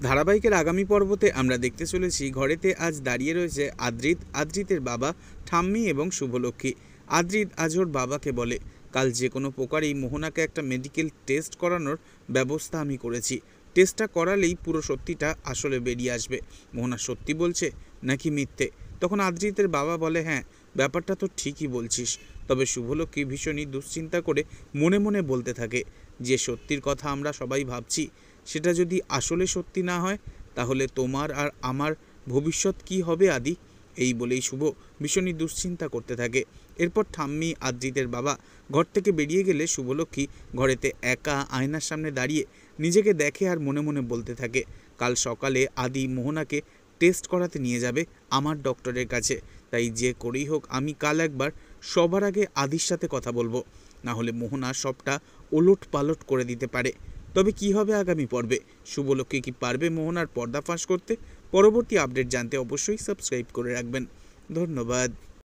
ধারাবাহিকের আগামী পর্বতে আমরা দেখতে চলেছি ঘরেতে আজ দাঁড়িয়ে রয়েছে আদ্রিতের বাবা ঠাম্মি এবং শুভলক্ষ্মী। আদ্রিত আজ ওর বাবাকে বলে, কাল যে কোনো প্রকারেই মোহনাকে একটা মেডিকেল টেস্ট করানোর ব্যবস্থা আমি করেছি। টেস্টটা করালেই পুরো সত্যিটা আসলে বেরিয়ে আসবে। মোহনা সত্যি বলছে নাকি মিথ্যে? তখন আদ্রিতের বাবা বলে, হ্যাঁ, ব্যাপারটা তো ঠিকই বলছিস। তবে শুভলক্ষ্মী ভীষণই দুশ্চিন্তা করে মনে মনে বলতে থাকে, যে সত্যির কথা আমরা সবাই ভাবছি সেটা যদি আসলে সত্যি না হয়, তাহলে তোমার আর আমার ভবিষ্যৎ কি হবে আদি? এই বলেই শুভ ভীষণই দুশ্চিন্তা করতে থাকে। এরপর ঠাম্মি আদ্রিতের বাবা ঘর থেকে বেরিয়ে গেলে শুভলক্ষ্মী ঘরেতে একা আয়নার সামনে দাঁড়িয়ে নিজেকে দেখে আর মনে মনে বলতে থাকে, কাল সকালে আদি মোহনাকে টেস্ট করাতে নিয়ে যাবে আমার ডক্টরের কাছে। তাই যে করেই হোক আমি কাল একবার সবার আগে আদির সাথে কথা বলবো, না হলে মোহনা সবটা ওলট পালট করে দিতে পারে। তবে কি হবে আগামী পর্বে? শুভলক্ষ্মী কি পারবে মোহনার পর্দাফাঁস করতে? পরবর্তী আপডেট জানতে অবশ্যই সাবস্ক্রাইব করে রাখবেন। ধন্যবাদ।